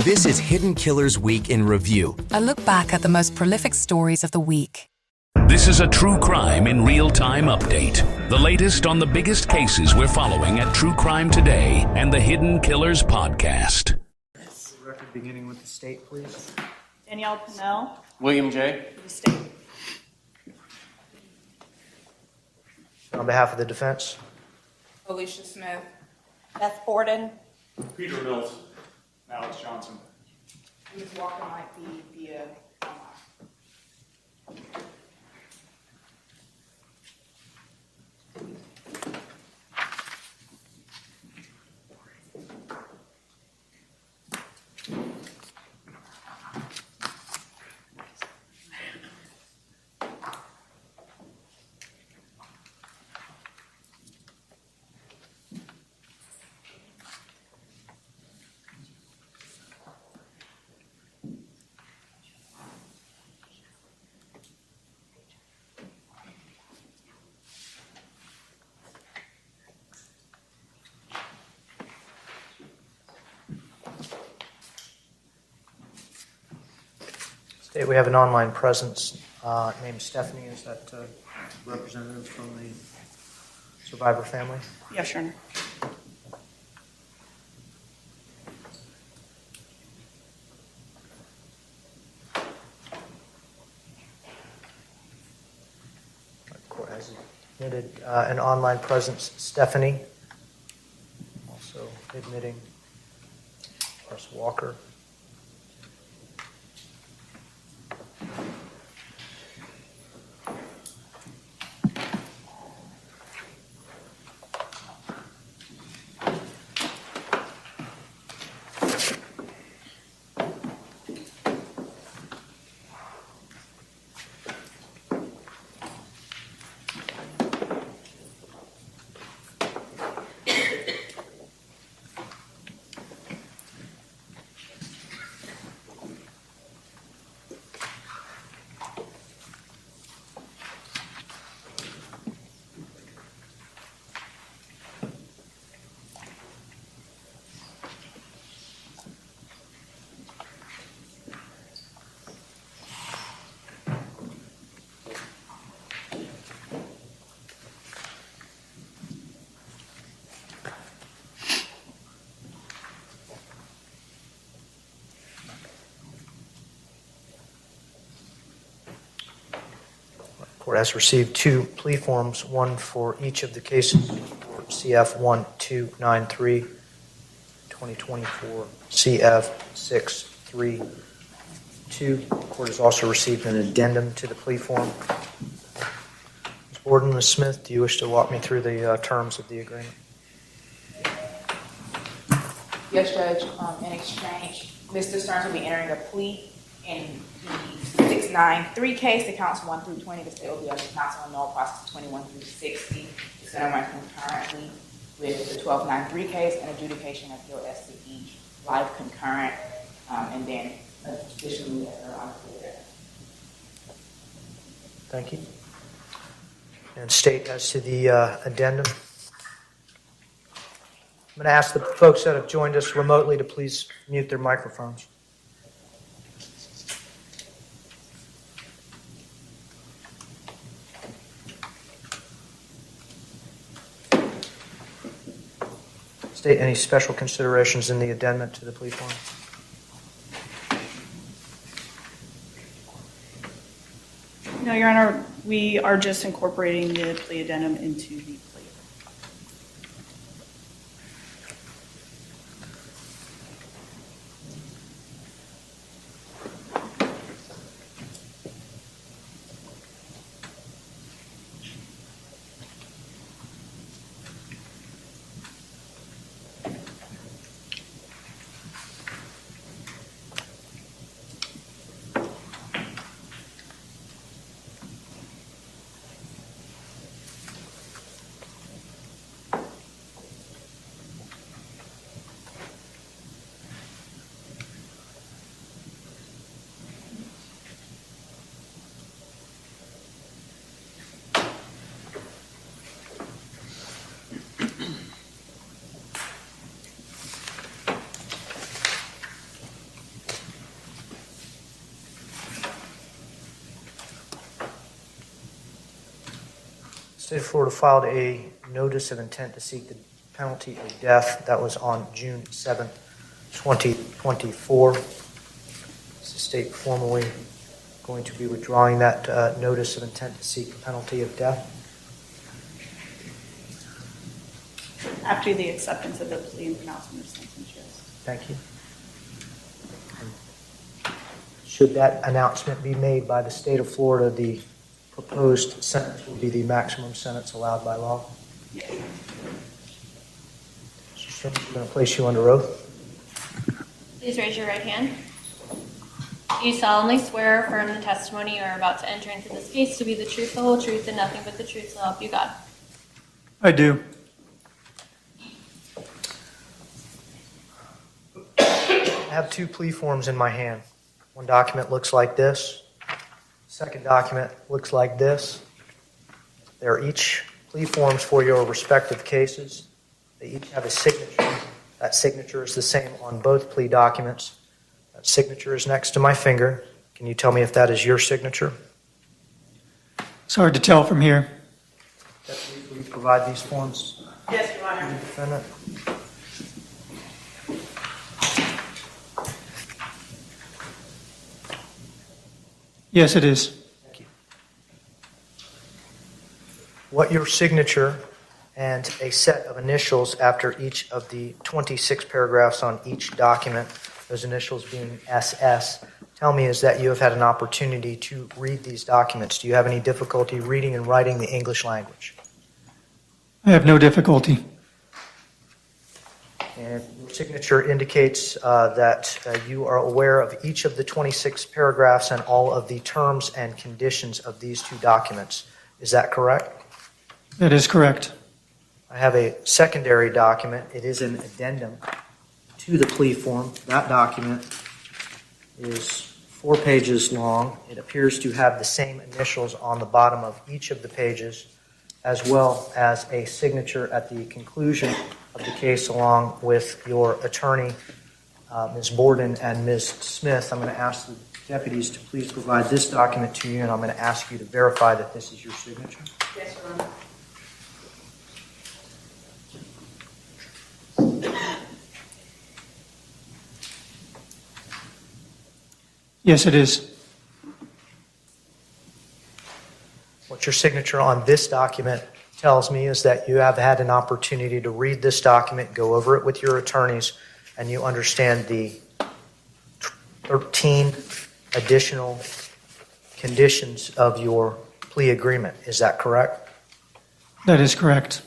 This is Hidden Killers Week in Review. A look back at the most prolific stories of the week. This is a true crime in real-time update. The latest on the biggest cases we're following at True Crime Today and the Hidden Killers podcast. Record beginning with the state, please. Danielle Pinnell. William J. The state. On behalf of the defense. Alicia Smith. Beth Borden. Peter Mills. Alex Johnson. Ms. Walker might be via online. State, we have an online presence named Stephanie. Is that representative from the survivor family? Yes, Your Honor. The court has admitted an online presence, Stephanie. Also admitting Russ Walker. Court has received two plea forms, one for each of the cases, for CF 1293, 2024, CF 632. The court has also received an addendum to the plea form. Ms. Borden, Ms. Smith, do you wish to walk me through the terms of the agreement? Yes, Judge. In exchange, Mr. Stearns will be entering a plea in the 693 case, the counts 1 through 20. The state will be under counsel in all process 21 through 60. It's going to run concurrently with the 1293 case, and adjudication of appeal as to each life concurrent, and then additionally as they're unclear. Thank you. And state, as to the addendum, I'm going to ask the folks that have joined us remotely to please mute their microphones. State, any special considerations in the addendum to the plea form? No, Your Honor, we are just incorporating the plea addendum into the plea. State of Florida filed a notice of intent to seek the penalty of death. That was on June 7th, 2024. Is the state formally going to be withdrawing that notice of intent to seek the penalty of death? After the acceptance of the plea and pronouncement of sentence, yes. Thank you. Should that announcement be made by the state of Florida, the proposed sentence will be the maximum sentence allowed by law? Yes. Mr. Stern, I'm going to place you under oath. Please raise your right hand. Do you solemnly swear or affirm the testimony you are about to enter into this case to be the truth, the whole truth, and nothing but the truth, so help you God? I do. I have two plea forms in my hand. One document looks like this. Second document looks like this. They're each plea forms for your respective cases. They each have a signature. That signature is the same on both plea documents. That signature is next to my finger. Can you tell me if that is your signature? It's hard to tell from here. Deputy, will you provide these forms? Yes, Your Honor. to the defendant? Yes, it is. Thank you. What your signature and a set of initials after each of the 26 paragraphs on each document, those initials being SS, tell me is that you have had an opportunity to read these documents. Do you have any difficulty reading and writing the English language? I have no difficulty. And your signature indicates that you are aware of each of the 26 paragraphs and all of the terms and conditions of these two documents. Is that correct? That is correct. I have a secondary document. It is an addendum to the plea form. That document is 4 pages long. It appears to have the same initials on the bottom of each of the pages, as well as a signature at the conclusion of the case along with your attorney, Ms. Borden and Ms. Smith. I'm going to ask the deputies to please provide this document to you, and I'm going to ask you to verify that this is your signature. Yes, Your Honor. Yes, it is. What your signature on this document tells me is that you have had an opportunity to read this document, go over it with your attorneys, and you understand the 13 additional conditions of your plea agreement. Is that correct? That is correct.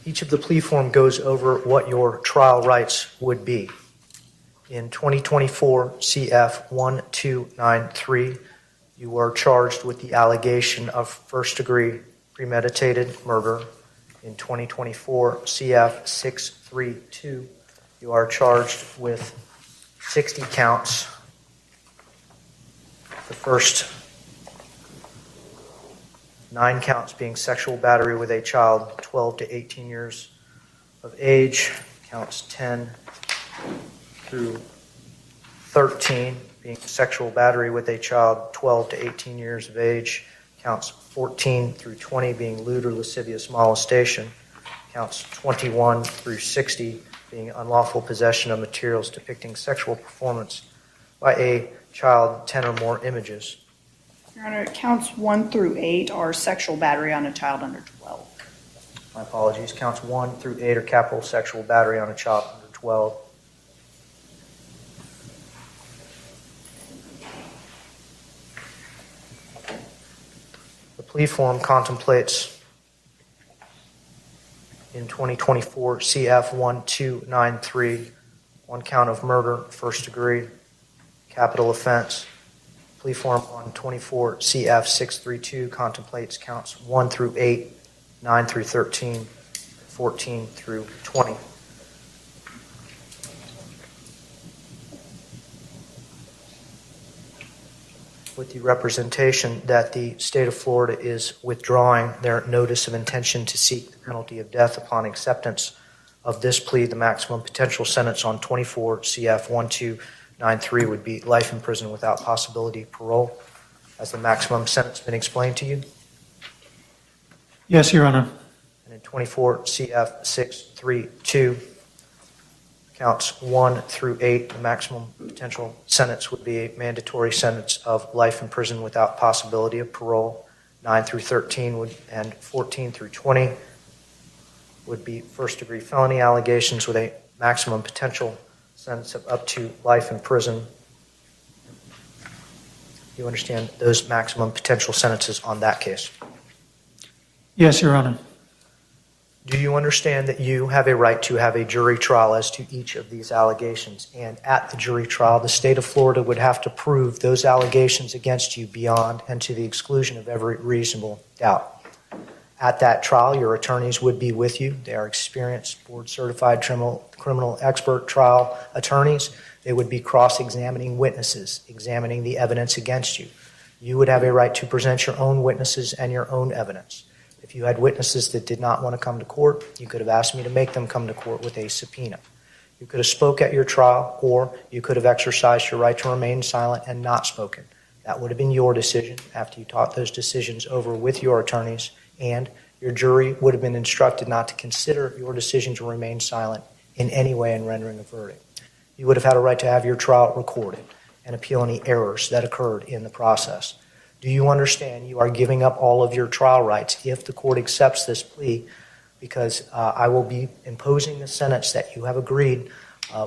Each of the plea form goes over what your trial rights would be. In 2024 CF 1293, you are charged with the allegation of first-degree premeditated murder. In 2024 CF 632, you are charged with 60 counts. The first 9 counts being sexual battery with a child 12 to 18 years of age, counts 10 through 13 being sexual battery with a child 12 to 18 years of age, counts 14 through 20 being lewd or lascivious molestation, counts 21 through 60 being unlawful possession of materials depicting sexual performance by a child, 10 or more images. Your Honor, counts 1 through 8 are sexual battery on a child under 12. My apologies. Counts 1 through 8 are capital sexual battery on a child under 12. The plea form contemplates in 2024 CF 1293 1 count of murder, first degree, capital offense. Plea form on 24 CF 632 contemplates counts 1 through 8, 9 through 13, 14 through 20. With the representation that the state of Florida is withdrawing their notice of intention to seek the penalty of death upon acceptance of this plea, the maximum potential sentence on 24 CF 1293 would be life in prison without possibility of parole. Has the maximum sentence been explained to you? Yes, Your Honor. And in 24 CF 632, counts 1 through 8, the maximum potential sentence would be a mandatory sentence of life in prison without possibility of parole. 9 through 13 and 14 through 20 would be first-degree felony allegations with a maximum potential sentence of up to life in prison. You understand those maximum potential sentences on that case? Yes, Your Honor. Do you understand that you have a right to have a jury trial as to each of these allegations? And at the jury trial, the state of Florida would have to prove those allegations against you beyond and to the exclusion of every reasonable doubt. At that trial, your attorneys would be with you. They are experienced, board-certified criminal expert trial attorneys. They would be cross-examining witnesses, examining the evidence against you. You would have a right to present your own witnesses and your own evidence. If you had witnesses that did not want to come to court, you could have asked me to make them come to court with a subpoena. You could have spoke at your trial, or you could have exercised your right to remain silent and not spoken. That would have been your decision after you talked those decisions over with your attorneys, and your jury would have been instructed not to consider your decision to remain silent in any way in rendering a verdict. You would have had a right to have your trial recorded and appeal any errors that occurred in the process. Do you understand you are giving up all of your trial rights if the court accepts this plea? Because I will be imposing the sentence that you have agreed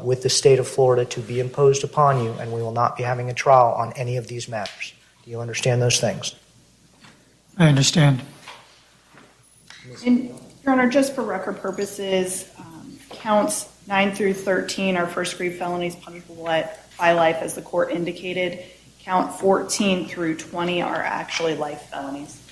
with the state of Florida to be imposed upon you, and we will not be having a trial on any of these matters. Do you understand those things? I understand. And, Your Honor, just for record purposes, counts 9 through 13 are first-degree felonies punishable by life, as the court indicated. Count 14 through 20 are actually life felonies.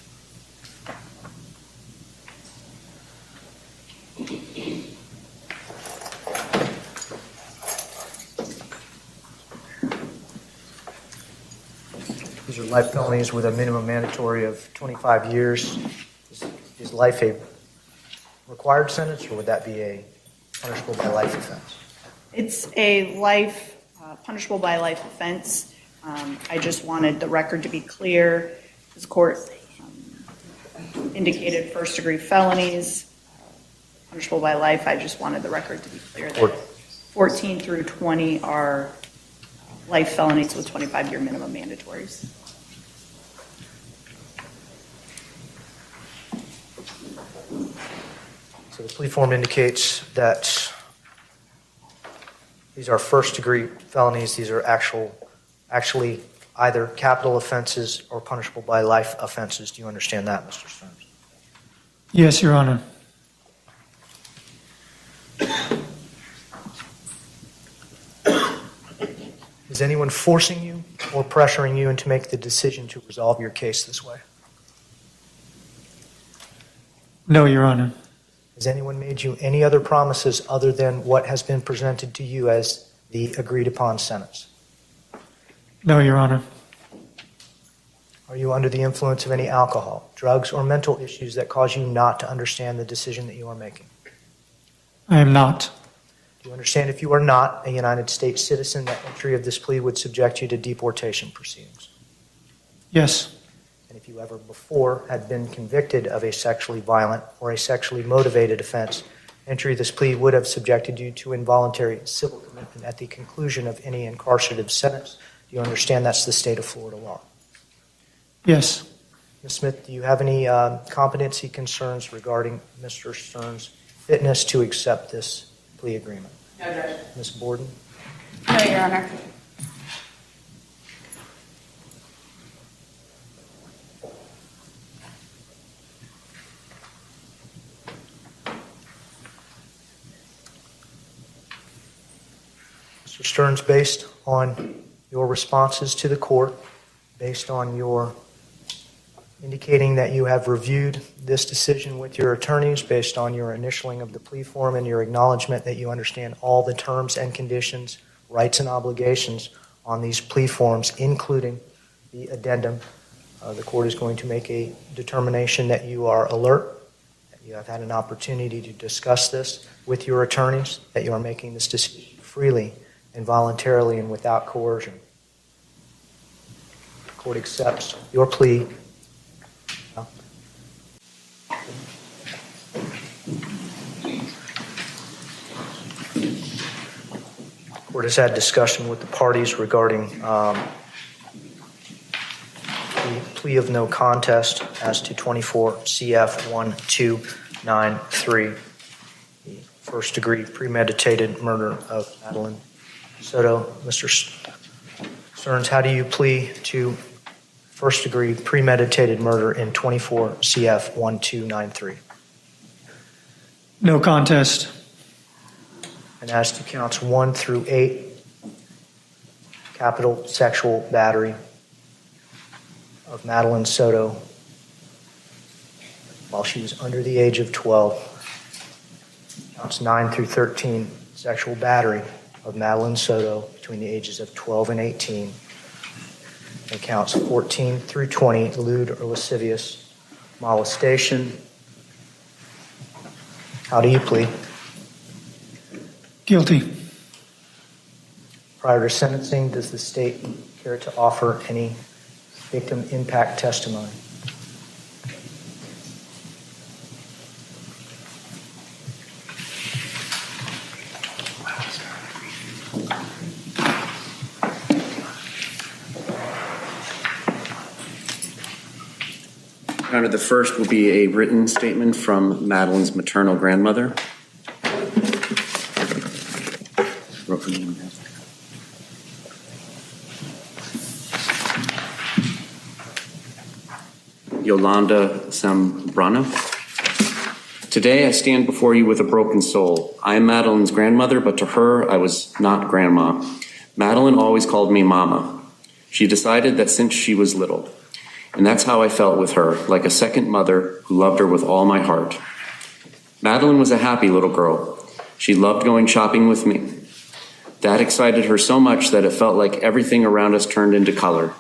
These are life felonies with a minimum mandatory of 25 years. Is life a required sentence, or would that be a punishable by life offense? It's a life, punishable by life offense. I just wanted the record to be clear. This court indicated first-degree felonies, punishable by life. I just wanted the record to be clear that 14 through 20 are life felonies with 25-year minimum mandatories. So the plea form indicates that these are first-degree felonies. These are actually either capital offenses or punishable by life offenses. Do you understand that, Mr. Stearns? Yes, Your Honor. Is anyone forcing you or pressuring you into make the decision to resolve your case this way? No, Your Honor. Has anyone made you any other promises other than what has been presented to you as the agreed-upon sentence? No, Your Honor. Are you under the influence of any alcohol, drugs, or mental issues that cause you not to understand the decision that you are making? I am not. Do you understand if you are not a United States citizen, that entry of this plea would subject you to deportation proceedings? Yes. And if you ever before had been convicted of a sexually violent or a sexually motivated offense, entry of this plea would have subjected you to involuntary civil commitment at the conclusion of any incarcerative sentence. Do you understand that's the state of Florida law? Yes. Ms. Smith, do you have any competency concerns regarding Mr. Stern's fitness to accept this plea agreement? No, Judge. Ms. Borden? No, Your Honor. Mr. Stearns, based on your responses to the court, based on your indicating that you have reviewed this decision with your attorneys, based on your initialing of the plea form and your acknowledgement that you understand all the terms and conditions, rights and obligations on these plea forms, including the addendum, the court is going to make a determination that you are alert, that you have had an opportunity to discuss this with your attorneys, that you are making this decision freely and voluntarily and without coercion. Court accepts your plea. Court has had discussion with the parties regarding the plea of no contest as to 24 CF 1293, the first-degree premeditated murder of Madeline Soto. Mr. Stearns, how do you plea to first-degree premeditated murder in 24 CF 1293? No contest. And as to counts 1 through 8, capital sexual battery of Madeline Soto while she was under the age of 12. Counts 9 through 13, sexual battery of Madeline Soto between the ages of 12 and 18. And counts 14 through 20, lewd or lascivious molestation. How do you plead? Guilty. Prior to sentencing, does the state care to offer any victim impact testimony? Your Honor, the first will be a written statement from Madeline's maternal grandmother. Yolanda Zambrano. Today I stand before you with a broken soul. I am Madeline's grandmother, but to her I was not grandma. Madeline always called me Mama. She decided that since she was little. And that's how I felt with her, like a second mother who loved her with all my heart. Madeline was a happy little girl. She loved going shopping with me. That excited her so much that it felt like everything around us turned into color.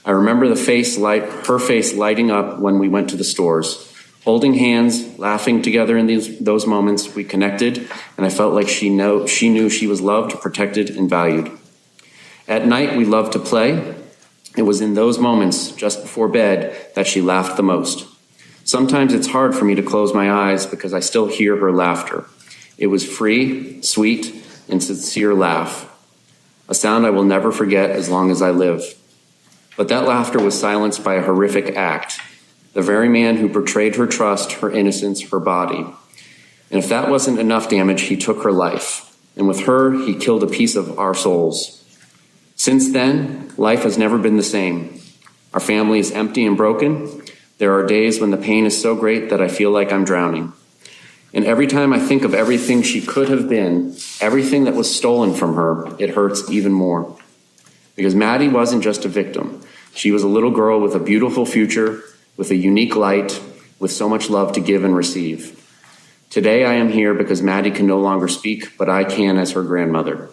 I remember her face lighting up when we went to the stores. Holding hands, laughing together in those moments, we connected, and I felt like she knew she was loved, protected, and valued. At night, we loved to play. It was in those moments, just before bed, that she laughed the most. Sometimes it's hard for me to close my eyes because I still hear her laughter. It was free, sweet, and sincere laugh. A sound I will never forget as long as I live. But that laughter was silenced by a horrific act. The very man who betrayed her trust, her innocence, her body. And if that wasn't enough damage, he took her life. And with her, he killed a piece of our souls. Since then, life has never been the same. Our family is empty and broken. There are days when the pain is so great that I feel like I'm drowning. And every time I think of everything she could have been, everything that was stolen from her, it hurts even more. Because Maddie wasn't just a victim. She was a little girl with a beautiful future, with a unique light, with so much love to give and receive. Today I am here because Maddie can no longer speak, but I can as her grandmother.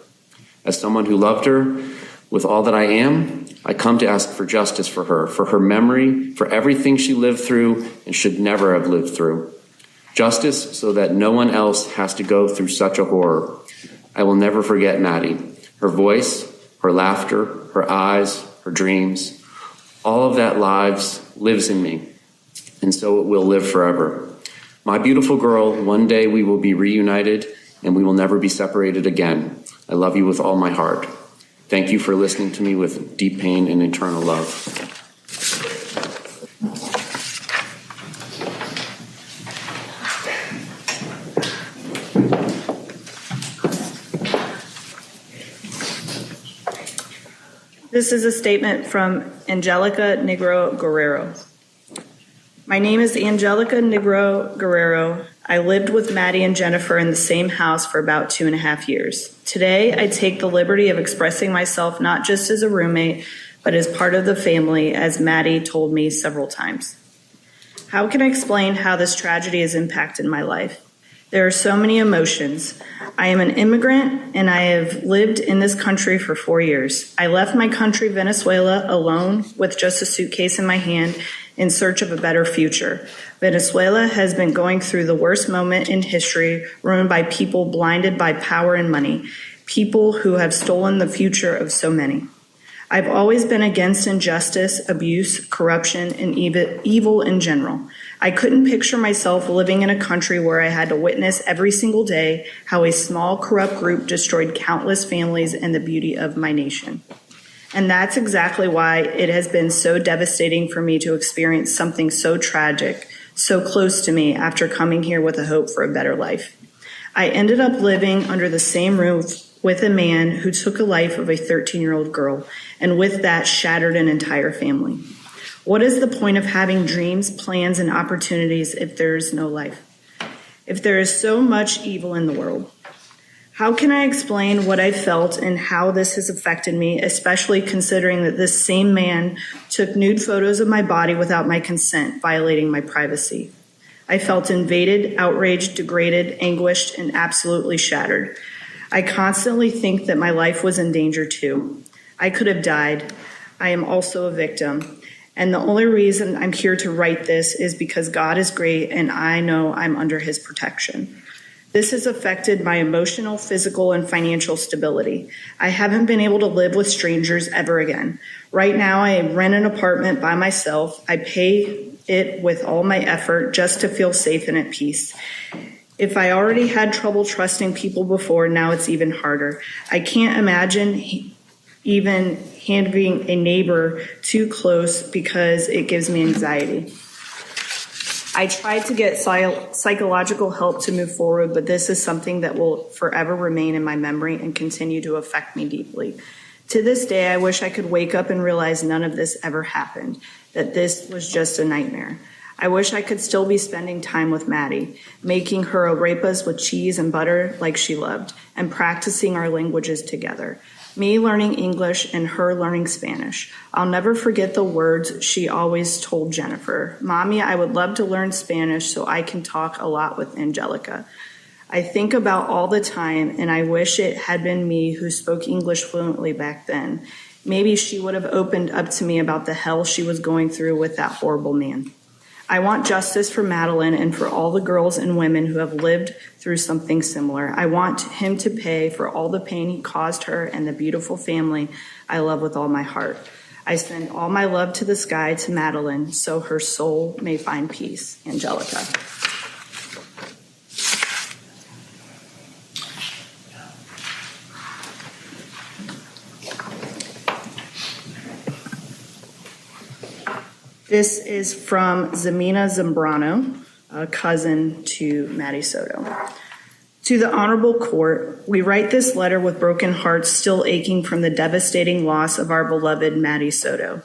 As someone who loved her with all that I am, I come to ask for justice for her memory, for everything she lived through and should never have lived through. Justice so that no one else has to go through such a horror. I will never forget Maddie, her voice, her laughter, her eyes, her dreams. All of that lives in me, and so it will live forever. My beautiful girl, one day we will be reunited and we will never be separated again. I love you with all my heart. Thank you for listening to me with deep pain and eternal love. This is a statement from Angelica Negro Guerrero. My name is Angelica Negro Guerrero. I lived with Maddie and Jennifer in the same house for about 2.5 years. Today, I take the liberty of expressing myself not just as a roommate, but as part of the family, as Maddie told me several times. How can I explain how this tragedy has impacted my life? There are so many emotions. I am an immigrant and I have lived in this country for 4 years. I left my country, Venezuela, alone with just a suitcase in my hand in search of a better future. Venezuela has been going through the worst moment in history, ruined by people blinded by power and money, people who have stolen the future of so many. I've always been against injustice, abuse, corruption, and evil in general. I couldn't picture myself living in a country where I had to witness every single day how a small, corrupt group destroyed countless families and the beauty of my nation. And that's exactly why it has been so devastating for me to experience something so tragic, so close to me after coming here with a hope for a better life. I ended up living under the same roof with a man who took the life of a 13-year-old girl, and with that shattered an entire family. What is the point of having dreams, plans, and opportunities if there is no life? If there is so much evil in the world? How can I explain what I felt and how this has affected me, especially considering that this same man took nude photos of my body without my consent, violating my privacy? I felt invaded, outraged, degraded, anguished, and absolutely shattered. I constantly think that my life was in danger too. I could have died. I am also a victim. And the only reason I'm here to write this is because God is great and I know I'm under his protection. This has affected my emotional, physical, and financial stability. I haven't been able to live with strangers ever again. Right now, I rent an apartment by myself. I pay it with all my effort just to feel safe and at peace. If I already had trouble trusting people before, now it's even harder. I can't imagine even handling a neighbor too close because it gives me anxiety. I tried to get psychological help to move forward, but this is something that will forever remain in my memory and continue to affect me deeply. To this day, I wish I could wake up and realize none of this ever happened, that this was just a nightmare. I wish I could still be spending time with Maddie, making her arepas with cheese and butter like she loved, and practicing our languages together. Me learning English and her learning Spanish. I'll never forget the words she always told Jennifer. Mommy, I would love to learn Spanish so I can talk a lot with Angelica. I think about all the time, and I wish it had been me who spoke English fluently back then. Maybe she would have opened up to me about the hell she was going through with that horrible man. I want justice for Madeline and for all the girls and women who have lived through something similar. I want him to pay for all the pain he caused her and the beautiful family I love with all my heart. I send all my love to the sky to Madeline so her soul may find peace. Angelica. This is from Zemina Zambrano, a cousin to Maddie Soto. To the Honorable Court, we write this letter with broken hearts still aching from the devastating loss of our beloved Maddie Soto.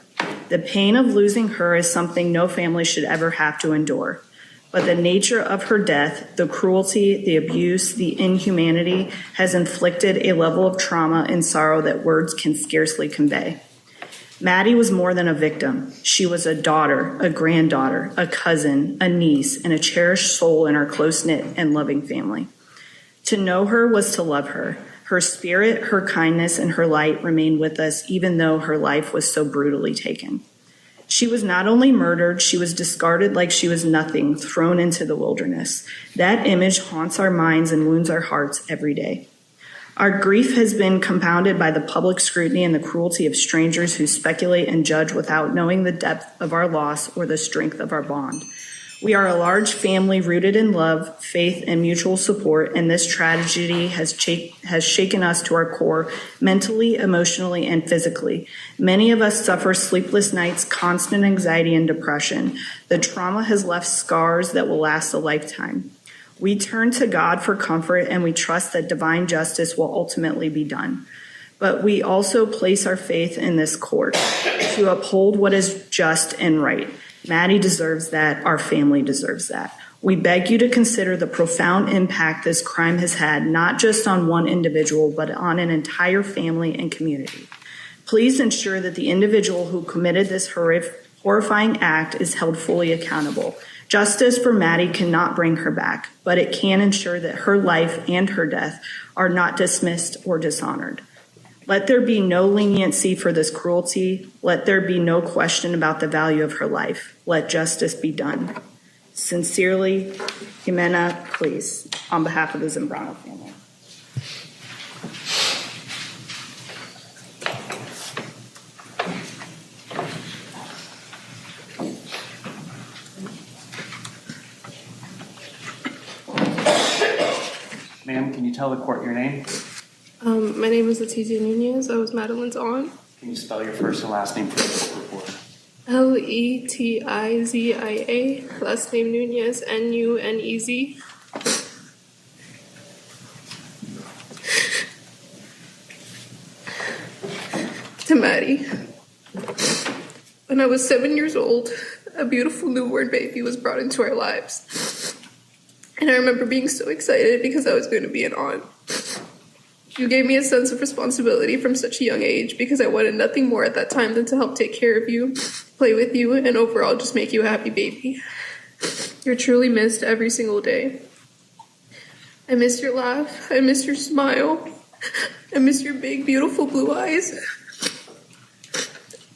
The pain of losing her is something no family should ever have to endure. But the nature of her death, the cruelty, the abuse, the inhumanity has inflicted a level of trauma and sorrow that words can scarcely convey. Maddie was more than a victim. She was a daughter, a granddaughter, a cousin, a niece, and a cherished soul in our close-knit and loving family. To know her was to love her. Her spirit, her kindness, and her light remained with us even though her life was so brutally taken. She was not only murdered, she was discarded like she was nothing, thrown into the wilderness. That image haunts our minds and wounds our hearts every day. Our grief has been compounded by the public scrutiny and the cruelty of strangers who speculate and judge without knowing the depth of our loss or the strength of our bond. We are a large family rooted in love, faith, and mutual support, and this tragedy has shaken us to our core, mentally, emotionally, and physically. Many of us suffer sleepless nights, constant anxiety, and depression. The trauma has left scars that will last a lifetime. We turn to God for comfort, and we trust that divine justice will ultimately be done. But we also place our faith in this court to uphold what is just and right. Maddie deserves that. Our family deserves that. We beg you to consider the profound impact this crime has had, not just on one individual, but on an entire family and community. Please ensure that the individual who committed this horrifying act is held fully accountable. Justice for Maddie cannot bring her back, but it can ensure that her life and her death are not dismissed or dishonored. Let there be no leniency for this cruelty. Let there be no question about the value of her life. Let justice be done. Sincerely, Jimena, please, on behalf of the Zambrano family. tell the court your name? My name is Letizia Nunez. I was Madeline's aunt. Can you spell your first and last name for the court report? Letizia, last name Nunez, Nunez. To Maddie. When I was 7 years old, a beautiful newborn baby was brought into our lives. And I remember being so excited because I was going to be an aunt. You gave me a sense of responsibility from such a young age because I wanted nothing more at that time than to help take care of you, play with you, and overall just make you a happy baby. You're truly missed every single day. I miss your laugh. I miss your smile. I miss your big, beautiful blue eyes.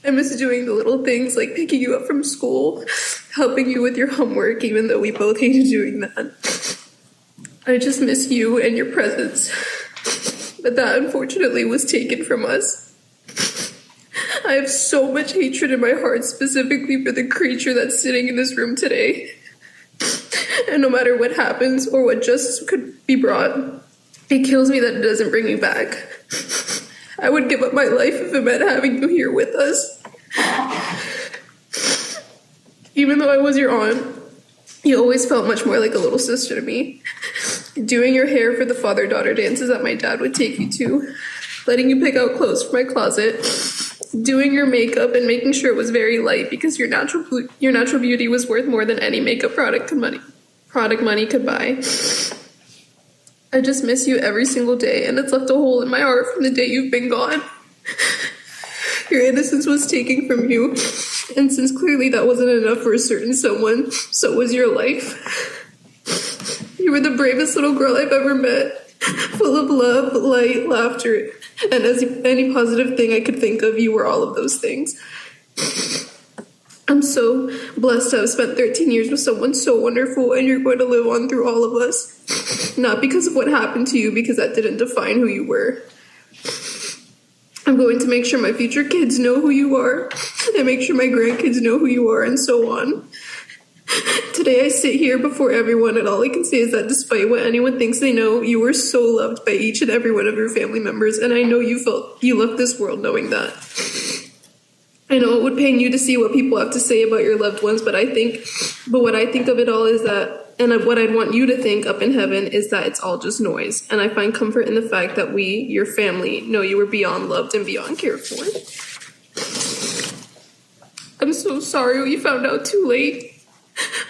I miss doing the little things like picking you up from school, helping you with your homework, even though we both hated doing that. I just miss you and your presence. But that unfortunately was taken from us. I have so much hatred in my heart specifically for the creature that's sitting in this room today. And no matter what happens or what justice could be brought, it kills me that it doesn't bring me back. I would give up my life if it meant having you here with us. Even though I was your aunt, you always felt much more like a little sister to me. Doing your hair for the father-daughter dances that my dad would take you to, letting you pick out clothes from my closet, doing your makeup and making sure it was very light because your natural beauty was worth more than any makeup product money could buy. I just miss you every single day, and it's left a hole in my heart from the day you've been gone. Your innocence was taken from you, and since clearly that wasn't enough for a certain someone, so was your life. You were the bravest little girl I've ever met, full of love, light, laughter, and as any positive thing I could think of, you were all of those things. I'm so blessed to have spent 13 years with someone so wonderful, and you're going to live on through all of us. Not because of what happened to you, because that didn't define who you were. I'm going to make sure my future kids know who you are, and make sure my grandkids know who you are, and so on. Today I sit here before everyone, and all I can say is that despite what anyone thinks they know, you were so loved by each and every one of your family members, and I know you left this world knowing that. I know it would pain you to see what people have to say about your loved ones, but what I think of it all is that, and what I'd want you to think up in heaven is that it's all just noise. And I find comfort in the fact that we, your family, know you were beyond loved and beyond cared for. I'm so sorry we found out too late.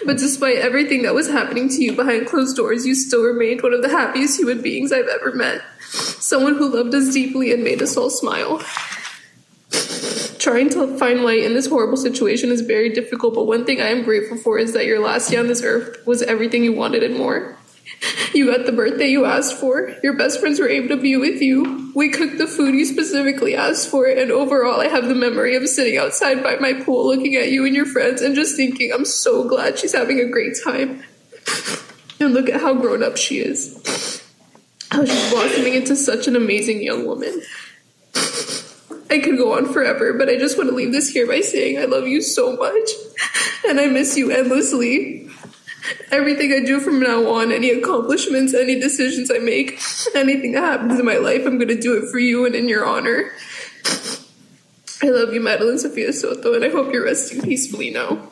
But despite everything that was happening to you behind closed doors, you still remained one of the happiest human beings I've ever met. Someone who loved us deeply and made us all smile. Trying to find light in this horrible situation is very difficult, but one thing I am grateful for is that your last day on this earth was everything you wanted and more. You got the birthday you asked for. Your best friends were able to be with you. We cooked the food you specifically asked for, and overall, I have the memory of sitting outside by my pool looking at you and your friends and just thinking, I'm so glad she's having a great time. And look at how grown up she is. How she's blossoming into such an amazing young woman. I could go on forever, but I just want to leave this here by saying I love you so much, and I miss you endlessly. Everything I do from now on, any accomplishments, any decisions I make, anything that happens in my life, I'm going to do it for you and in your honor. I love you, Madeline Sophia Soto, and I hope you're resting peacefully now.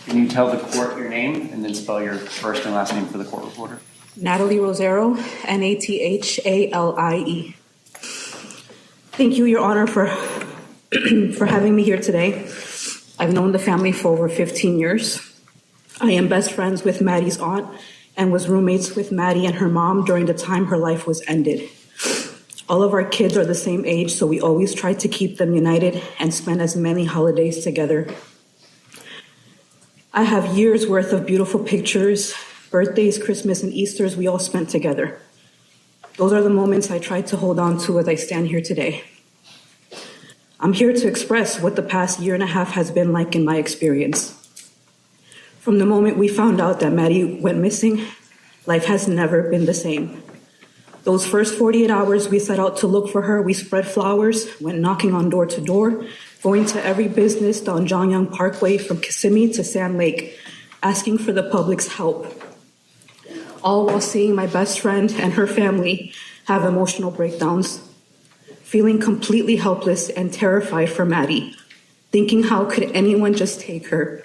Can you tell the court your name and then spell your first and last name for the court reporter? Natalie Rosero, Nathalie. Thank you, Your Honor, for having me here today. I've known the family for over 15 years. I am best friends with Maddie's aunt and was roommates with Maddie and her mom during the time her life was ended. All of our kids are the same age, so we always try to keep them united and spend as many holidays together. I have years worth of beautiful pictures, birthdays, Christmas, and Easters we all spent together. Those are the moments I try to hold on to as I stand here today. I'm here to express what the past year and a half has been like in my experience. From the moment we found out that Maddie went missing, life has never been the same. Those first 48 hours we set out to look for her, we spread flowers, went knocking on door to door, going to every business down Jongyang Parkway from Kissimmee to Sand Lake, asking for the public's help. All while seeing my best friend and her family have emotional breakdowns, feeling completely helpless and terrified for Maddie, thinking how could anyone just take her.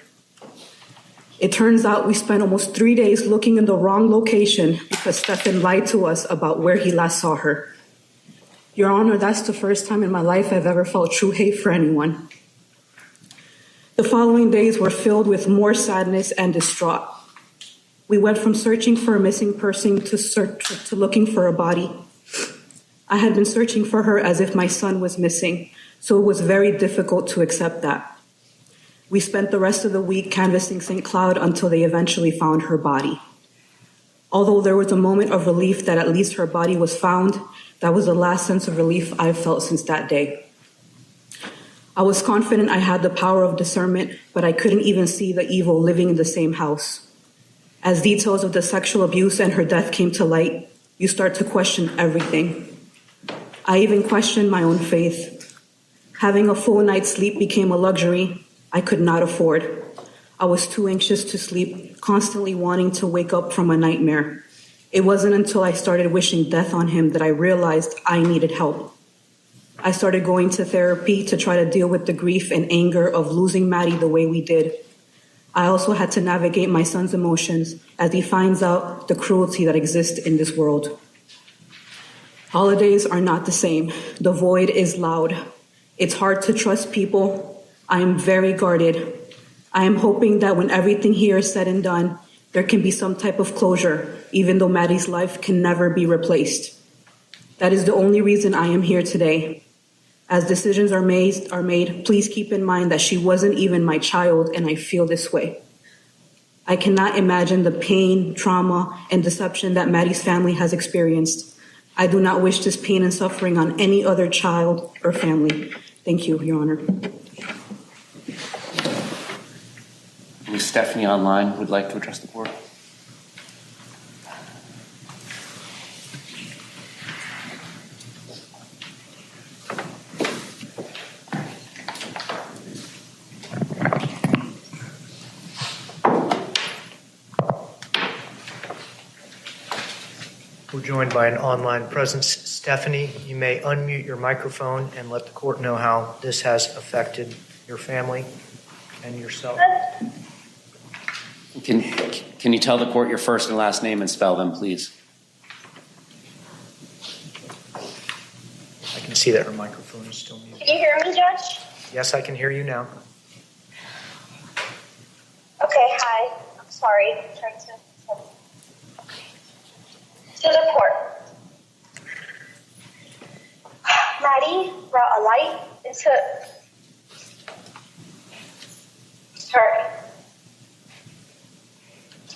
It turns out we spent almost 3 days looking in the wrong location because Stephan lied to us about where he last saw her. Your Honor, that's the first time in my life I've ever felt true hate for anyone. The following days were filled with more sadness and distraught. We went from searching for a missing person to looking for a body. I had been searching for her as if my son was missing, so it was very difficult to accept that. We spent the rest of the week canvassing St. Cloud until they eventually found her body. Although there was a moment of relief that at least her body was found, that was the last sense of relief I've felt since that day. I was confident I had the power of discernment, but I couldn't even see the evil living in the same house. As details of the sexual abuse and her death came to light, you start to question everything. I even questioned my own faith. Having a full night's sleep became a luxury I could not afford. I was too anxious to sleep, constantly wanting to wake up from a nightmare. It wasn't until I started wishing death on him that I realized I needed help. I started going to therapy to try to deal with the grief and anger of losing Maddie the way we did. I also had to navigate my son's emotions as he finds out the cruelty that exists in this world. Holidays are not the same. The void is loud. It's hard to trust people. I am very guarded. I am hoping that when everything here is said and done, there can be some type of closure, even though Maddie's life can never be replaced. That is the only reason I am here today. As decisions are made, please keep in mind that she wasn't even my child, and I feel this way. I cannot imagine the pain, trauma, and deception that Maddie's family has experienced. I do not wish this pain and suffering on any other child or family. Thank you, Your Honor. Ms. Stephanie online would like to address the board. We're joined by an online presence. Stephanie, you may unmute your microphone and let the court know how this has affected your family and yourself. Can you tell the court your first and last name and spell them, please? I can see that her microphone is still muted. Can you hear me, Judge? Yes, I can hear you now. Okay, hi. I'm sorry. I'm trying to the court. Maddie brought a light into... Sorry.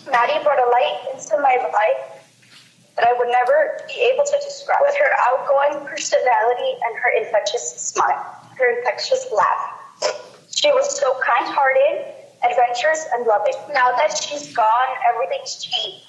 Maddie brought a light into my life that I would never be able to describe. With her outgoing personality and her infectious smile, her infectious laugh. She was so kind-hearted, adventurous, and loving. Now that she's gone, everything's changed.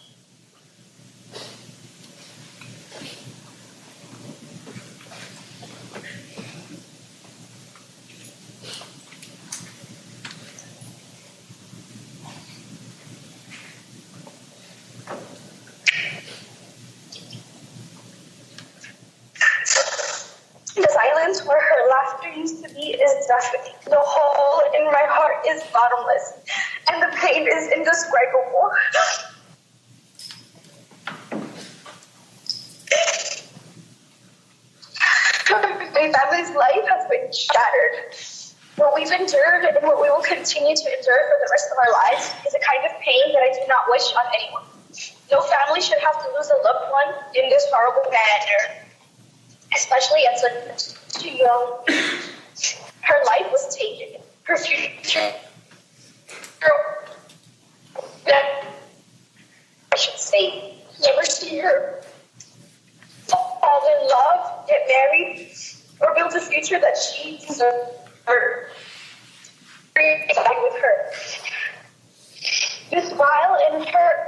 The silence where her laughter used to be is deafening. The hole in my heart is bottomless, and the pain is indescribable. My family's life has been shattered. What we've endured and what we will continue to endure for the rest of our lives is a kind of pain that I do not wish on anyone. No family should have to lose a loved one in this horrible manner, especially at such too young. Her life was taken. Her future, I should say, never see her fall in love, get married, or build a future that she deserved. With her. This while in her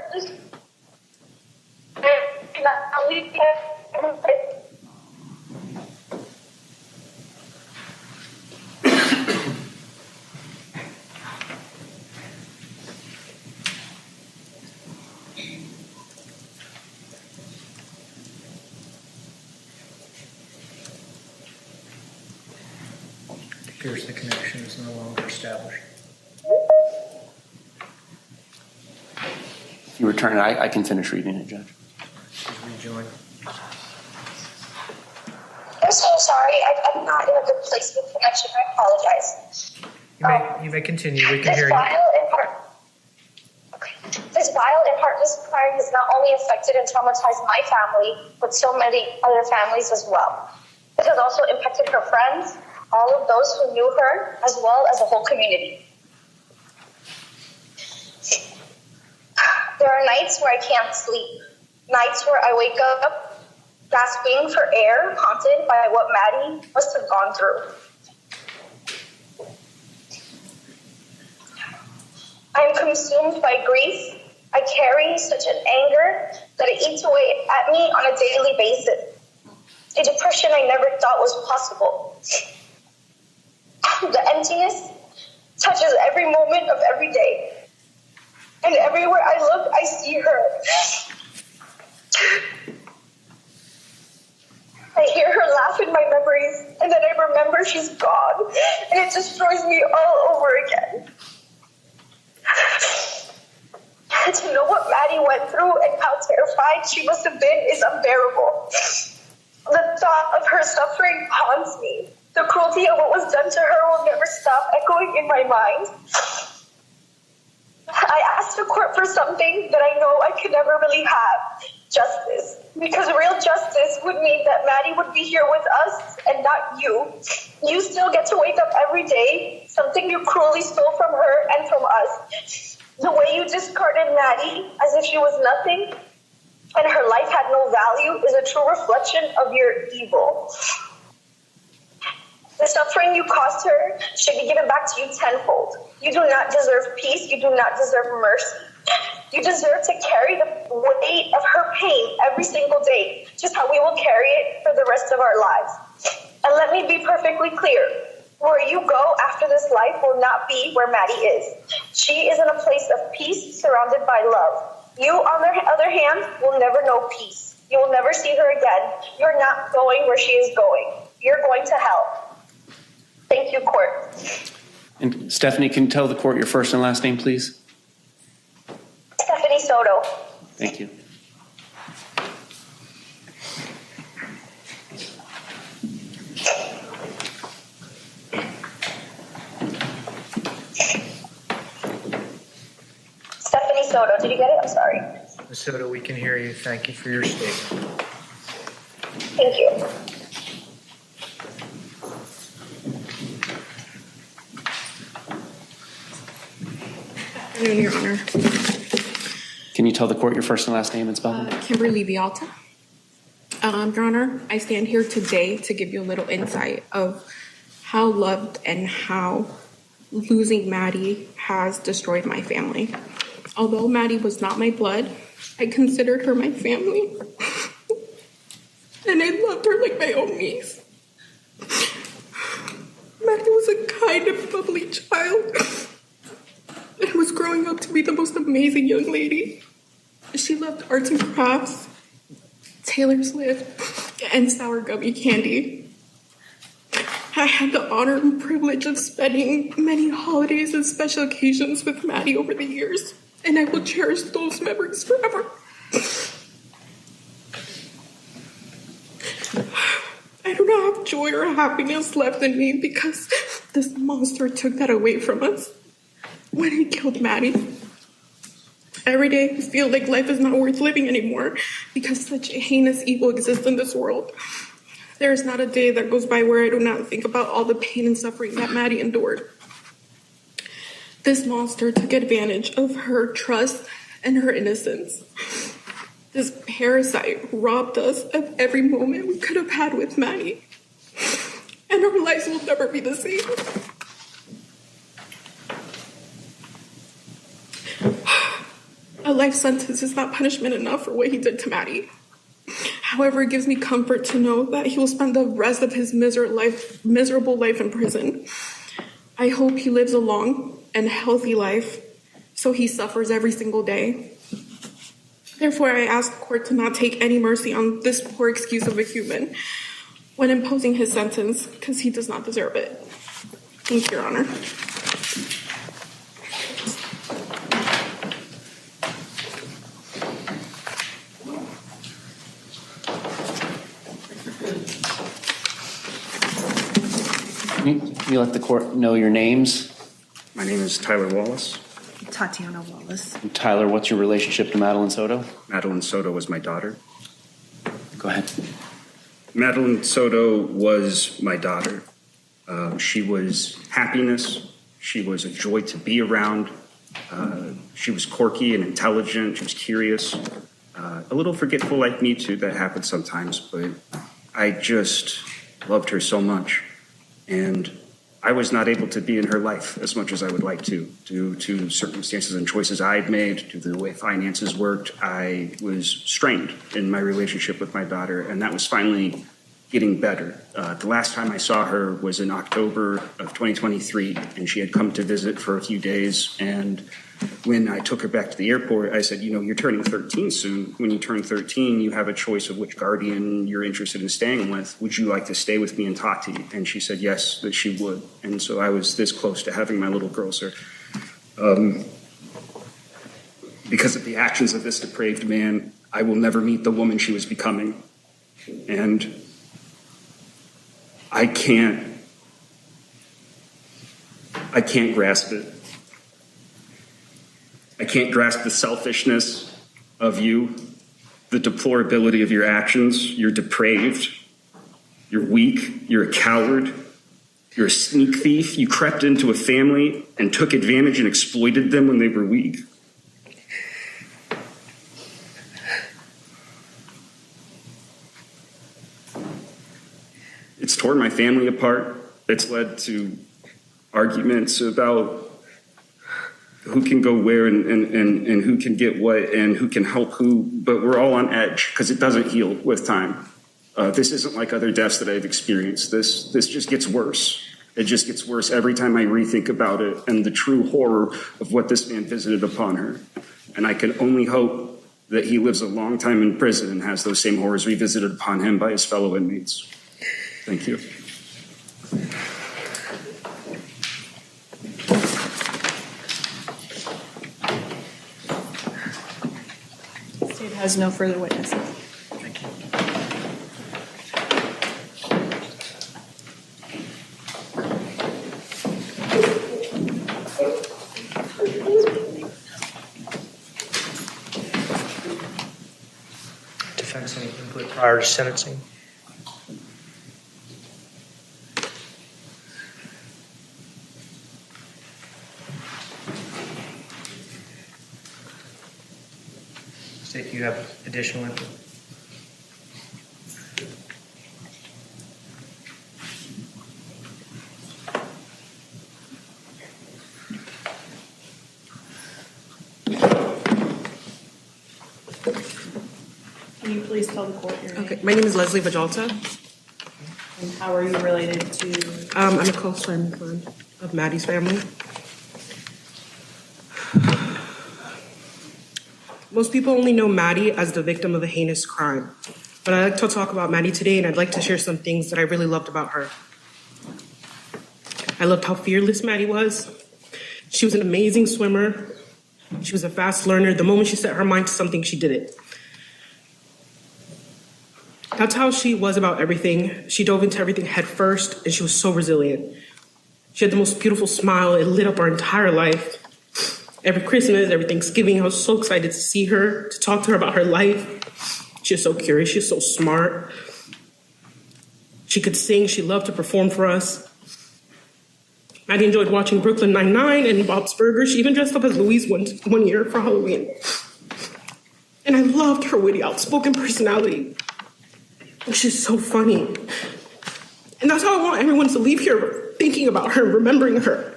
appears the connection is no longer established. If you return it, I can finish reading it, Judge. Please rejoin. I'm so sorry. I'm not in a good place with connection. I apologize. You may continue. We can This hear you. This vile and heartless crime has not only affected and traumatized my family, but so many other families as well. It has also impacted her friends, all of those who knew her, as well as the whole community. There are nights where I can't sleep, nights where I wake up gasping for air, haunted by what Maddie must have gone through. I am consumed by grief. I carry such an anger that it eats away at me on a daily basis. A depression I never thought was possible. The emptiness touches every moment of every day. And everywhere I look, I see her. I hear her laugh in my memories, and then I remember she's gone, and it destroys me all over again. To know what Maddie went through and how terrified she must have been is unbearable. The thought of her suffering haunts me. The cruelty of what was done to her will never stop echoing in my mind. I asked the court for something that I know I could never really have. Justice. Because real justice would mean that Maddie would be here with us and not you. You still get to wake up every day, something you cruelly stole from her and from us. The way you discarded Maddie as if she was nothing and her life had no value is a true reflection of your evil. The suffering you caused her should be given back to you tenfold. You do not deserve peace. You do not deserve mercy. You deserve to carry the weight of her pain every single day, just how we will carry it for the rest of our lives. And let me be perfectly clear. Where you go after this life will not be where Maddie is. She is in a place of peace surrounded by love. You, on the other hand, will never know peace. You will never see her again. You're not going where she is going. You're going to hell. Thank you, court. And Stephanie, can you tell the court your first and last name, please? Stephanie Soto. Thank you. Stephanie Soto, did you get it? I'm sorry. Ms. Soto, we can hear you. Thank you for your statement. Thank you. Good afternoon, Your Honor. Can you tell the court your first and last name and spelling? Kimberly Vialta. Your Honor, I stand here today to give you a little insight of how loved and how losing Maddie has destroyed my family. Although Maddie was not my blood, I considered her my family. And I loved her like my own niece. Maddie was a kind and bubbly child and was growing up to be the most amazing young lady. She loved arts and crafts, Taylor Swift, and sour gummy candy. I had the honor and privilege of spending many holidays and special occasions with Maddie over the years, and I will cherish those memories forever. I do not have joy or happiness left in me because this monster took that away from us when he killed Maddie. Every day I feel like life is not worth living anymore because such a heinous evil exists in this world. There is not a day that goes by where I do not think about all the pain and suffering that Maddie endured. This monster took advantage of her trust and her innocence. This parasite robbed us of every moment we could have had with Maddie. And our lives will never be the same. A life sentence is not punishment enough for what he did to Maddie. However, it gives me comfort to know that he will spend the rest of his miserable life in prison. I hope he lives a long and healthy life, so he suffers every single day. Therefore, I ask the court to not take any mercy on this poor excuse of a human when imposing his sentence, because he does not deserve it. Thank you, Your Honor. Can you let the court know your names? My name is Tyler Wallace. Tatiana Wallace. And Tyler, what's your relationship to Madeline Soto? Madeline Soto was my daughter. Go ahead. Madeline Soto was my daughter. She was happiness. She was a joy to be around. She was quirky and intelligent. She was curious. A little forgetful like me too. That happens sometimes, but I just loved her so much. And I was not able to be in her life as much as I would like to, due to circumstances and choices I had made, due to the way finances worked. I was strained in my relationship with my daughter, and that was finally getting better. The last time I saw her was in October of 2023, and she had come to visit for a few days. And when I took her back to the airport, I said, you know, you're turning 13 soon. When you turn 13, you have a choice of which guardian you're interested in staying with. Would you like to stay with me and Tati? And she said yes, that she would. And so I was this close to having my little girl, sir. Because of the actions of this depraved man, I will never meet the woman she was becoming. And I can't grasp it. I can't grasp the selfishness of you, the deplorability of your actions. You're depraved. You're weak. You're a coward. You're a sneak thief. You crept into a family and took advantage and exploited them when they were weak. It's torn my family apart. It's led to arguments about who can go where and who can get what and who can help who, but we're all on edge because it doesn't heal with time. This isn't like other deaths that I've experienced. This just gets worse. It just gets worse every time I rethink about it and the true horror of what this man visited upon her. And I can only hope that he lives a long time in prison and has those same horrors revisited upon him by his fellow inmates. Thank you. State has no further witnesses. Thank you. Defense, any input prior to sentencing? State, do you have additional input? Can you please tell the court your name? Okay, my name is Leslie Vajalta. And how are you related to? I'm a close friend of Maddie's family. Most people only know Maddie as the victim of a heinous crime, but I'd like to talk about Maddie today, and I'd like to share some things that I really loved about her. I loved how fearless Maddie was. She was an amazing swimmer. She was a fast learner. The moment she set her mind to something, she did it. That's how she was about everything. She dove into everything head first, and she was so resilient. She had the most beautiful smile. It lit up our entire life. Every Christmas, every Thanksgiving, I was so excited to see her, to talk to her about her life. She was so curious. She was so smart. She could sing. She loved to perform for us. Maddie enjoyed watching Brooklyn Nine-Nine and Bob's Burgers. She even dressed up as Louise one year for Halloween. And I loved her witty, outspoken personality. She's so funny. And that's how I want everyone to leave here thinking about her, remembering her.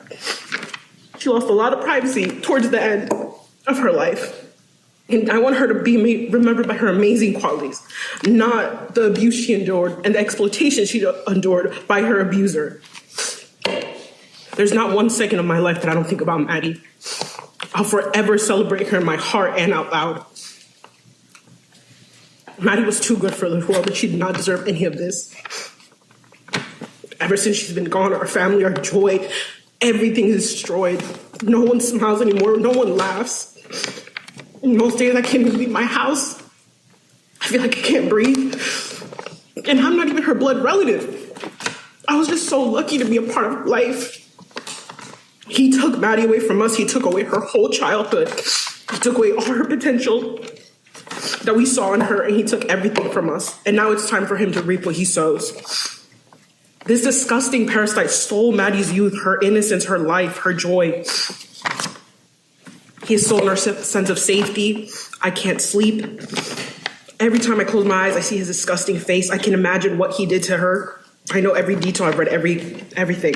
She lost a lot of privacy towards the end of her life. And I want her to be remembered by her amazing qualities, not the abuse she endured and the exploitation she endured by her abuser. There's not 1 second of my life that I don't think about Maddie. I'll forever celebrate her in my heart and out loud. Maddie was too good for the world, and she did not deserve any of this. Ever since she's been gone, our family, our joy, everything is destroyed. No one smiles anymore. No one laughs. Most days I can't even leave my house. I feel like I can't breathe. And I'm not even her blood relative. I was just so lucky to be a part of her life. He took Maddie away from us. He took away her whole childhood. He took away all her potential that we saw in her, and he took everything from us. And now it's time for him to reap what he sows. This disgusting parasite stole Maddie's youth, her innocence, her life, her joy. He has stolen our sense of safety. I can't sleep. Every time I close my eyes, I see his disgusting face. I can imagine what he did to her. I know every detail. I've read everything.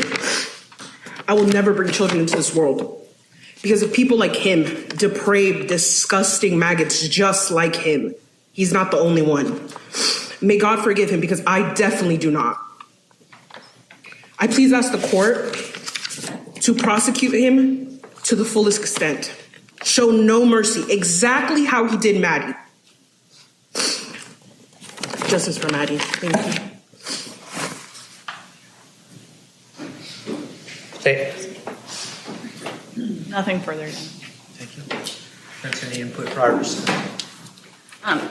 I will never bring children into this world because of people like him, depraved, disgusting maggots just like him. He's not the only one. May God forgive him because I definitely do not. I please ask the court to prosecute him to the fullest extent. Show no mercy, exactly how he did Maddie. Justice for Maddie. Thank you. Nothing further. Thank you. That's any input prior to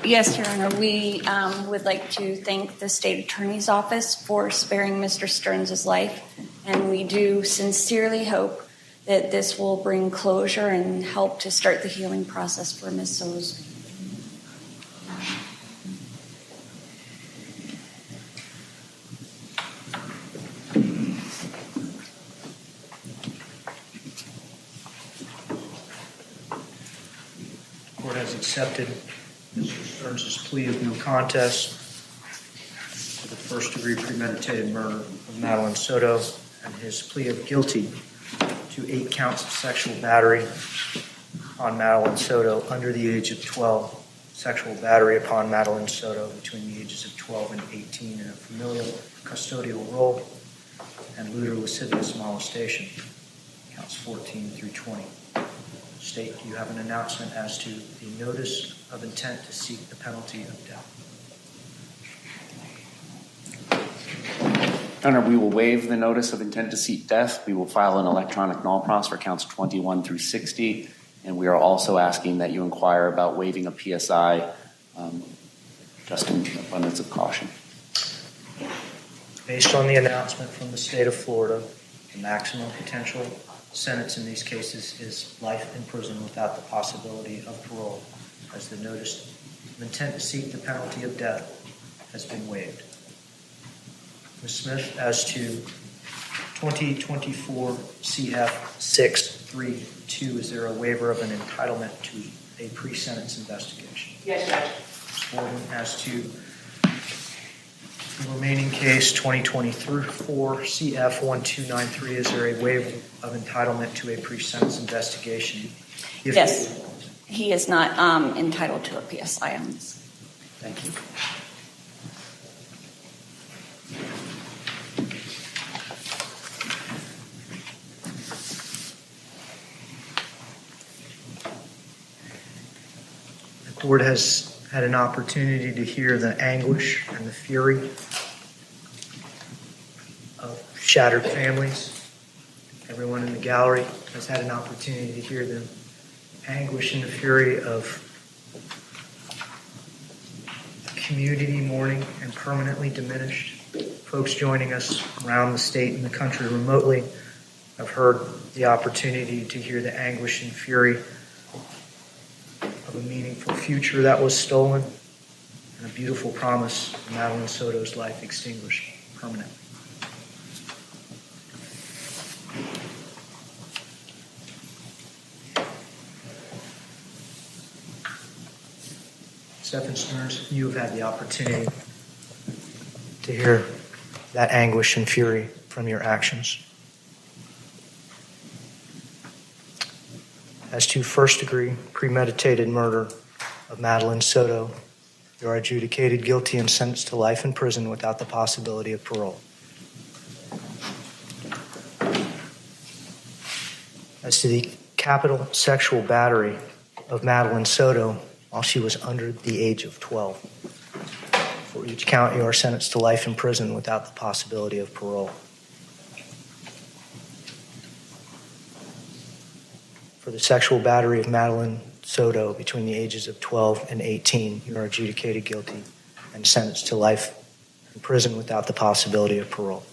Yes, Your Honor. We would like to thank the State Attorney's Office for sparing Mr. Stearns' life, and we do sincerely hope that this will bring closure and help to start the healing process for Ms. Soto. The court has accepted Mr. Stearns' plea of no contest to the first-degree premeditated murder of Madeline Soto and his plea of guilty to 8 counts of sexual battery on Madeline Soto under the age of 12, sexual battery upon Madeline Soto between the ages of 12 and 18 in a familial custodial role, and lewd or lascivious molestation, counts 14 through 20. State, do you have an announcement as to the notice of intent to seek the penalty of death? Your Honor, we will waive the notice of intent to seek death. We will file an electronic null pros for counts 21 through 60, and we are also asking that you inquire about waiving a PSI, just in abundance of caution. Based on the announcement from the state of Florida, the maximum potential sentence in these cases is life in prison without the possibility of parole, as the notice of intent to seek the penalty of death has been waived. Ms. Smith, as to 2024 CF 632, is there a waiver of an entitlement to a pre-sentence investigation? Yes, Judge. Ms. Borden, as to the remaining case 2024 CF 1293, is there a waiver of entitlement to a pre-sentence investigation? Yes, he is not entitled to a PSI on this. Thank you. The court has had an opportunity to hear the anguish and the fury of shattered families. Everyone in the gallery has had an opportunity to hear the anguish and the fury of community mourning and permanently diminished. Folks joining us around the state and the country remotely have heard the opportunity to hear the anguish and fury of a meaningful future that was stolen and a beautiful promise of Madeline Soto's life extinguished permanently. Stephan Stearns, you have had the opportunity to hear that anguish and fury from your actions. As to first-degree premeditated murder of Madeline Soto, you are adjudicated guilty and sentenced to life in prison without the possibility of parole. As to the capital sexual battery of Madeline Soto while she was under the age of 12, for each count you are sentenced to life in prison without the possibility of parole. For the sexual battery of Madeline Soto between the ages of 12 and 18, you are adjudicated guilty and sentenced to life in prison without the possibility of parole.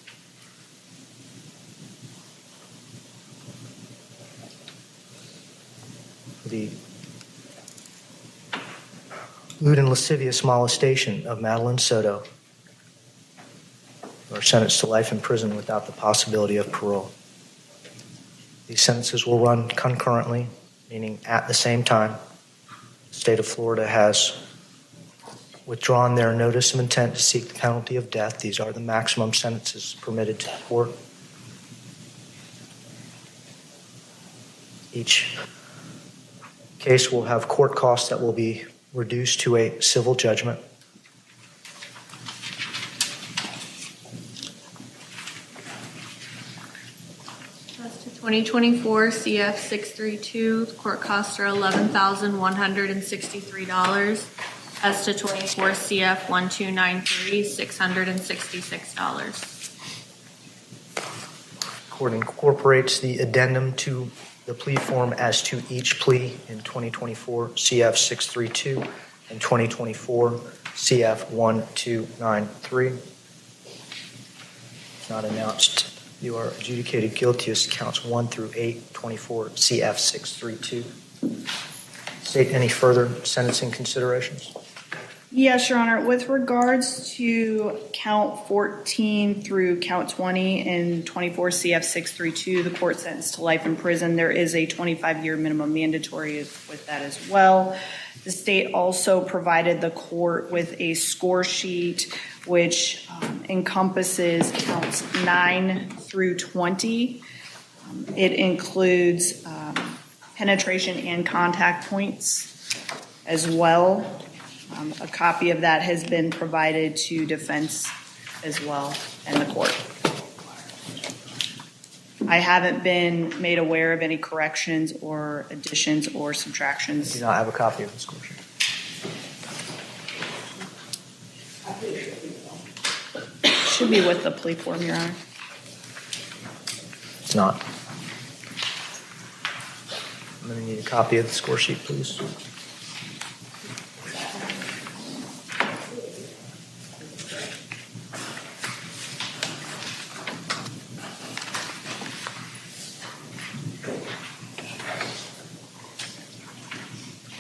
For the lewd and lascivious molestation of Madeline Soto, you are sentenced to life in prison without the possibility of parole. These sentences will run concurrently, meaning at the same time. The state of Florida has withdrawn their notice of intent to seek the penalty of death. These are the maximum sentences permitted to the court. Each case will have court costs that will be reduced to a civil judgment. As to 2024 CF 632, court costs are $11,163. As to 24 CF 1293, $666. Court incorporates the addendum to the plea form as to each plea in 2024 CF 632 and 2024 CF 1293. Not announced. You are adjudicated guilty as counts 1 through 8, 24 CF 632. State any further sentencing considerations? Yes, Your Honor. With regards to count 14 through count 20 in 24 CF 632, the court sentenced to life in prison, there is a 25-year minimum mandatory with that as well. The state also provided the court with a score sheet which encompasses counts 9 through 20. It includes penetration and contact points as well. A copy of that has been provided to defense as well and the court. I haven't been made aware of any corrections or additions or subtractions. I do not have a copy of the score sheet. Should be with the plea form, Your Honor. It's not. I'm going to need a copy of the score sheet, please.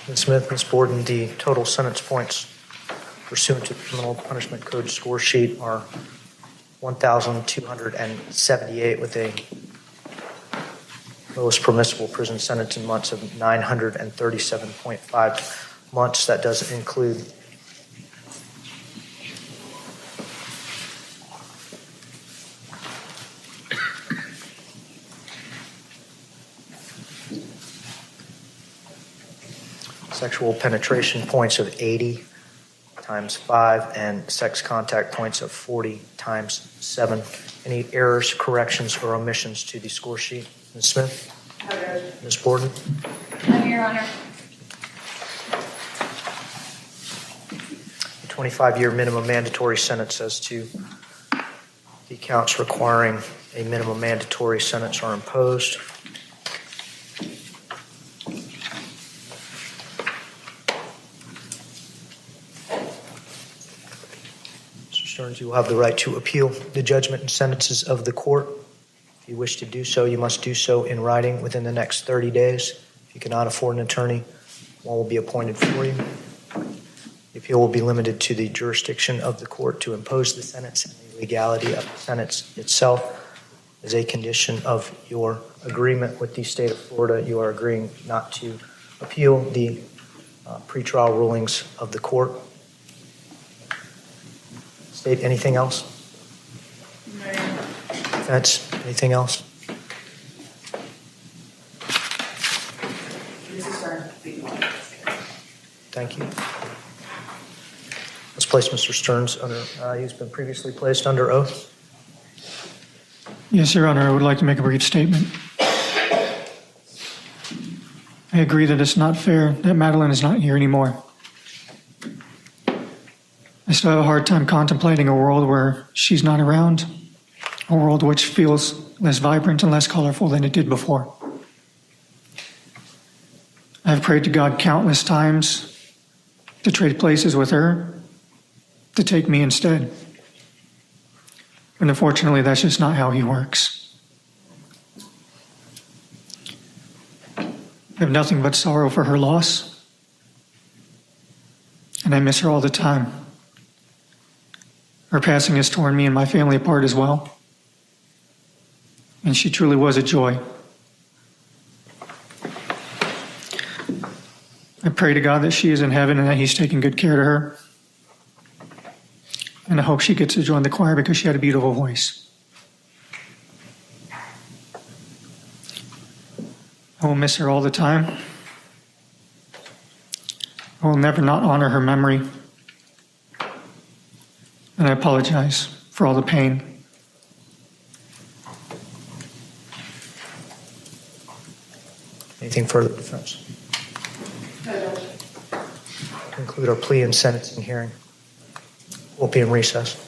Ms. Smith, Ms. Borden, the total sentence points pursuant to the Criminal Punishment Code score sheet are 1,278 with a lowest permissible prison sentence in months of 937.5 months. That doesn't include sexual penetration points of 80 times 5 and sex contact points of 40 times 7. Any errors, corrections, or omissions to the score sheet? Ms. Smith? Ms. Borden? No, Your Honor. The 25-year minimum mandatory sentence as to the counts requiring a minimum mandatory sentence are imposed. You will have the right to appeal the judgment and sentences of the court. If you wish to do so, you must do so in writing within the next 30 days. If you cannot afford an attorney, one will be appointed for you. The appeal will be limited to the jurisdiction of the court to impose the sentence and the legality of the sentence itself. As a condition of your agreement with the state of Florida, you are agreeing not to appeal the pretrial rulings of the court. State anything else? No. Defense, anything else? Thank you. Let's place Mr. Stearns under, he's been previously placed under oath. Yes, Your Honor, I would like to make a brief statement. I agree that it's not fair that Madeline is not here anymore. I still have a hard time contemplating a world where she's not around, a world which feels less vibrant and less colorful than it did before. I've prayed to God countless times to trade places with her, to take me instead. And unfortunately, that's just not how he works. I have nothing but sorrow for her loss, and I miss her all the time. Her passing has torn me and my family apart as well, and she truly was a joy. I pray to God that she is in heaven and that he's taking good care of her. And I hope she gets to join the choir because she had a beautiful voice. I will miss her all the time. I will never not honor her memory. And I apologize for all the pain. Anything further, defense? Conclude our plea and sentencing hearing. We'll be in recess.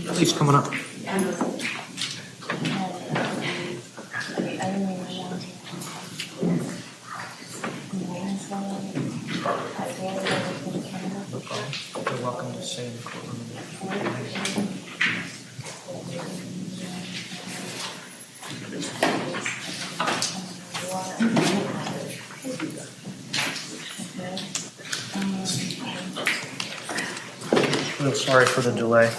Please coming up. You're welcome to stay in the courtroom. Real sorry for the delay.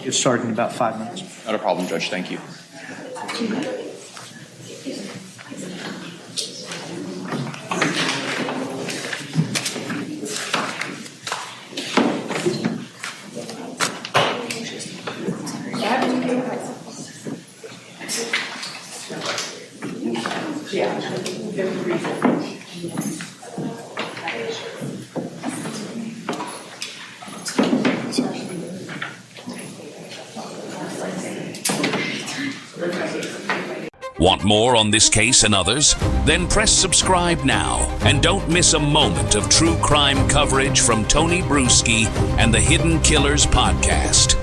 Get started in about 5 minutes. Not a problem, Judge. Thank you. Want more on this case and others? Then press subscribe now and don't miss a moment of true crime coverage from Tony Brueski and the Hidden Killers podcast.